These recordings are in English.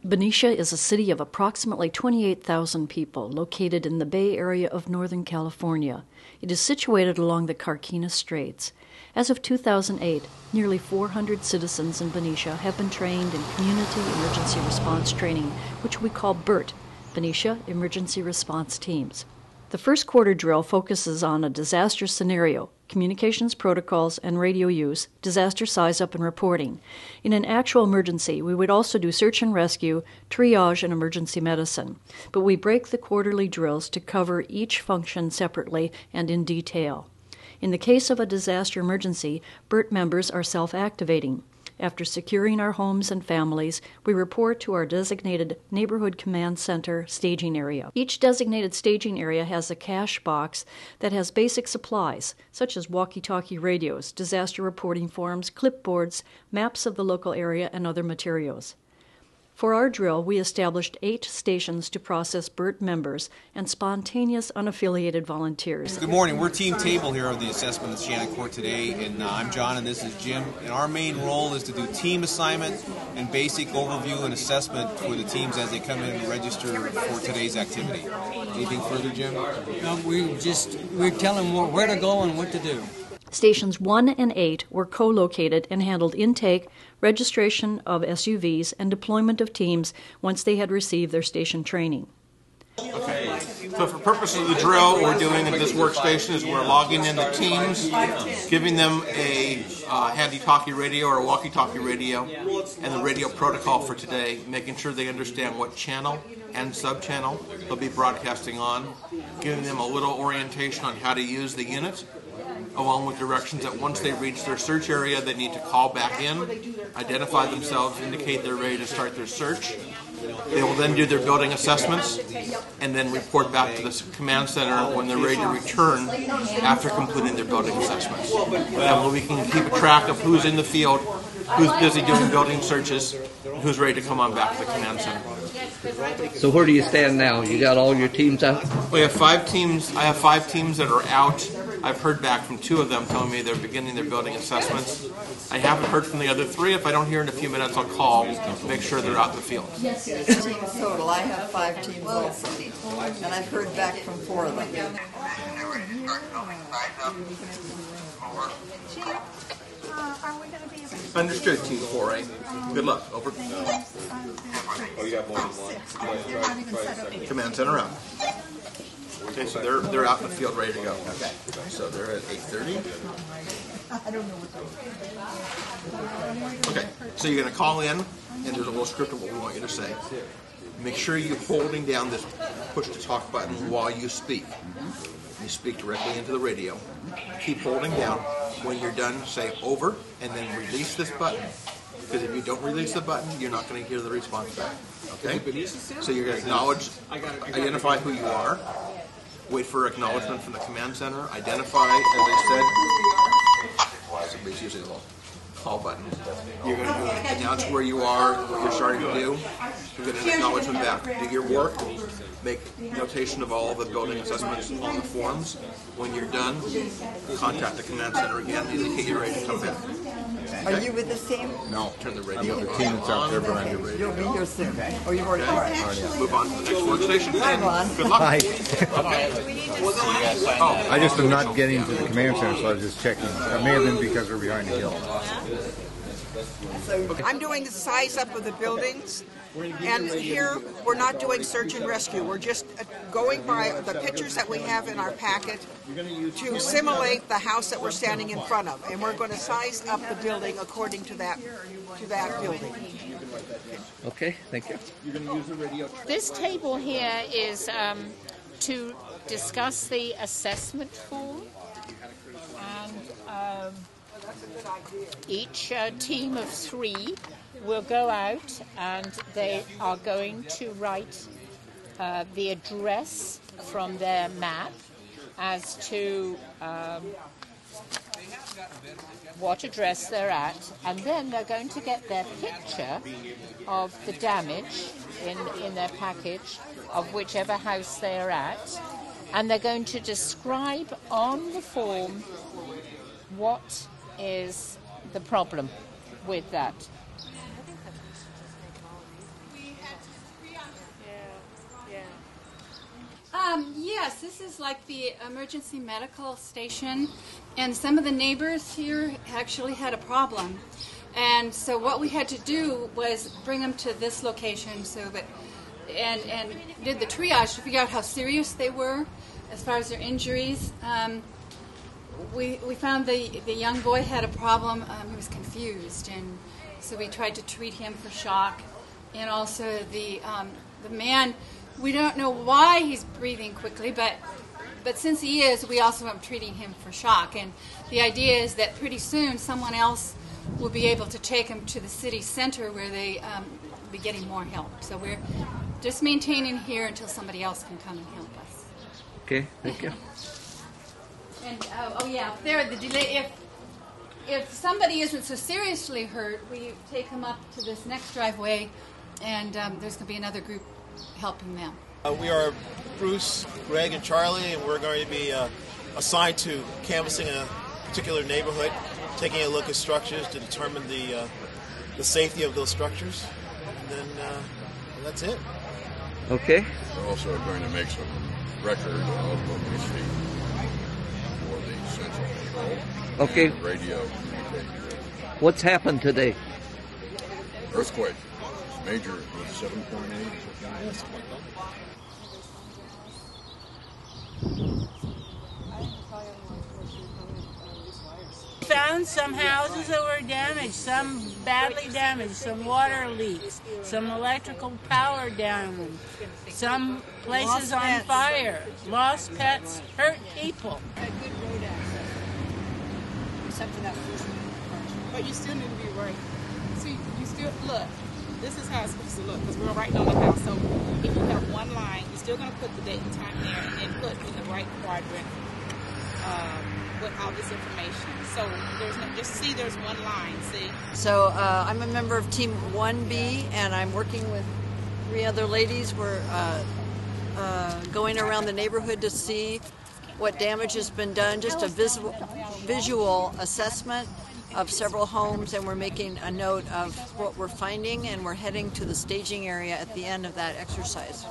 Benicia is a city of approximately 28,000 people located in the Bay Area of Northern California. It is situated along the Carquinez Straits. As of 2008, nearly 400 citizens in Benicia have been trained in Community Emergency Response Training, which we call BERT, Benicia Emergency Response Teams. The first quarter drill focuses on a disaster scenario, communications protocols and radio use, disaster size-up and reporting. In an actual emergency, we would also do search and rescue, triage, and emergency medicine. But we break the quarterly drills to cover each function separately and in detail. In the case of a disaster emergency, BERT members are self-activating. After securing our homes and families, we report to our designated Neighborhood Command Center staging area. Each designated staging area has a cache box that has basic supplies, such as walkie-talkie radios, disaster reporting forms, clipboards, maps of the local area, and other materials. For our drill, we established 8 stations to process BERT members and spontaneous unaffiliated volunteers. Good morning. We're Team Table here of the assessment of Shannon Court today, and I'm John and this is Jim. And our main role is to do team assignment and basic overview and assessment for the teams as they come in and register for today's activity. Anything further, Jim? No, we tell them where to go and what to do. Stations 1 and 8 were co-located and handled intake, registration of SUVs, and deployment of teams once they had received their station training. Okay, so for purposes of the drill, what we're doing at this workstation is we're logging in the teams, giving them a handy-talkie radio or a walkie-talkie radio, and the radio protocol for today, making sure they understand what channel and sub-channel they'll be broadcasting on, giving them a little orientation on how to use the unit, along with directions that once they reach their search area, they need to call back in, identify themselves, indicate they're ready to start their search. They will then do their building assessments and then report back to the command center when they're ready to return after completing their building assessments. That way we can keep a track of who's in the field, who's busy doing building searches, and who's ready to come on back to the command center. So where do you stand now? You got all your teams out? We have 5 teams. I have 5 teams that are out. I've heard back from 2 of them telling me they're beginning their building assessments. I haven't heard from the other 3. If I don't hear in a few minutes, I'll call to make sure they're out in the field. Teams total. I have 5 teams also, and I've heard back from 4 of them. Understood, Team 4A. Good luck. Over. Oh, you got more than one. Command center out. Okay, so they're out in the field ready to go. Okay. So they're at 8:30. Okay, so you're going to call in, and there's a little script of what we want you to say. Make sure you're holding down this push-to-talk button while you speak. You speak directly into the radio. Keep holding down. When you're done, say over, and then release this button. Because if you don't release the button, you're not going to hear the response back. Okay? So you're going to acknowledge, identify who you are, wait for acknowledgement from the command center, identify, as I said, somebody's using a little call button. You're going to announce where you are, what you're starting to do. You're going to acknowledgement back. Do your work. Make notation of all the building assessments on the forms. When you're done, contact the command center again, indicate you're ready to come back. Okay? Are you with this team? No, turn the radio on. The team that's out there behind you. You'll be here soon. Oh, you've already started. Move on to the next workstation. Hi, Ron. Good luck. Hi. Oh, I just am not getting to the command center, so I was just checking. It may have been because we're behind the hill. I'm doing the size up of the buildings, and here we're not doing search and rescue. We're just going by the pictures that we have in our packet to simulate the house that we're standing in front of, and we're going to size up the building according to that building. Okay, thank you. This table here is to discuss the assessment form, and each team of 3 will go out and they are going to write the address from their map as to what address they're at, and then they're going to get their picture of the damage in their package of whichever house they are at, and they're going to describe on the form what is the problem with that. Yes, this is like the emergency medical station, and some of the neighbors here actually had a problem. And so what we had to do was bring them to this location so that, and did the triage to figure out how serious they were as far as their injuries. We found the young boy had a problem. He was confused, and so we tried to treat him for shock. And also the man, we don't know why he's breathing quickly, but since he is, we also am treating him for shock. And the idea is that pretty soon someone else will be able to take him to the city center where they will be getting more help. So we're just maintaining here until somebody else can come and help us. Okay, thank you. And there the delay. If somebody isn't so seriously hurt, we take them up to this next driveway, and there's going to be another group helping them. We are Bruce, Greg, and Charlie, and we're going to be assigned to canvassing a particular neighborhood, taking a look at structures to determine the safety of those structures, and then that's it. Okay. We're also going to make some record of what we see for the central control. Okay. Radio communication. What's happened today? Earthquake. Major was 7.8. Found some houses that were damaged, some badly damaged, some water leaks, some electrical power down, some places on fire, lost pets, hurt people. Good road access, except for that first one. But you still need to be right. See, you still, look, this is how it's supposed to look, because we're right on the house. So if you have one line, you're still going to put the date and time there, and then put in the right quadrant with all this information. So there's no, just see there's one line, see? So I'm a member of Team 1B, and I'm working with 3 other ladies. We're going around the neighborhood to see what damage has been done, just a visual assessment of several homes, and we're making a note of what we're finding, and we're heading to the staging area at the end of that exercise.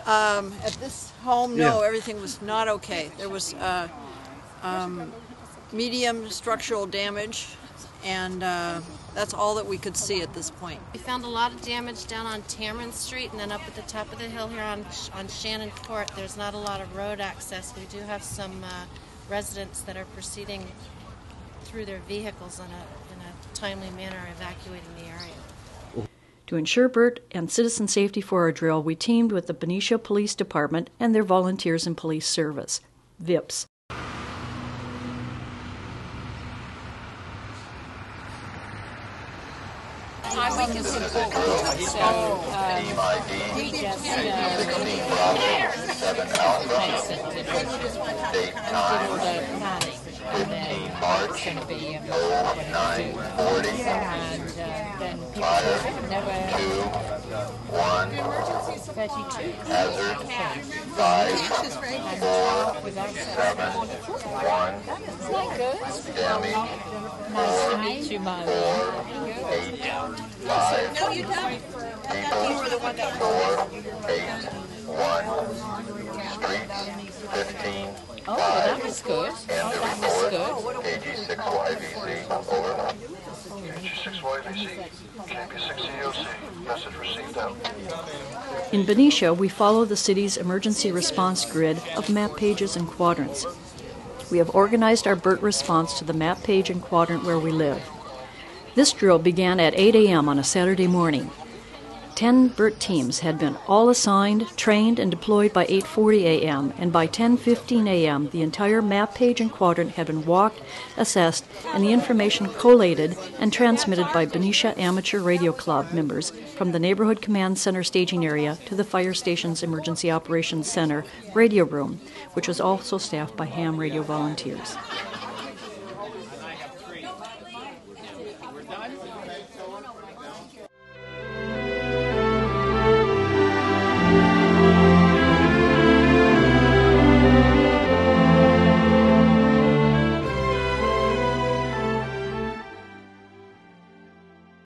At this home, no, everything was not okay. There was medium structural damage, and that's all that we could see at this point. We found a lot of damage down on Tamron Street, and then up at the top of the hill here on Shannon Court. There's not a lot of road access. We do have some residents that are proceeding through their vehicles in a timely manner, evacuating the area. To ensure BERT and citizen safety for our drill, we teamed with the Benicia Police Department and their volunteers in police service, VIPs. We can support we just and then it's going to be what to do. And then people never 32 Hazard 5 without 7 1 Isn't that good? damage Nice to meet you, Molly. 8 5 No, you don't. You were the one that 4 8 1 streets 15 Oh, that was good. and That was report good. AG6YVC over. AG6YVC, KP6EOC, message received out. In Benicia, we follow the city's emergency response grid of map pages and quadrants. We have organized our BERT response to the map page and quadrant where we live. This drill began at 8 a.m. on a Saturday morning. 10 BERT teams had been all assigned, trained, and deployed by 8:40 a.m., and by 10:15 a.m. the entire map page and quadrant had been walked, assessed, and the information collated and transmitted by Benicia Amateur Radio Club members from the Neighborhood Command Center staging area to the fire station's Emergency Operations Center radio room, which was also staffed by ham radio volunteers.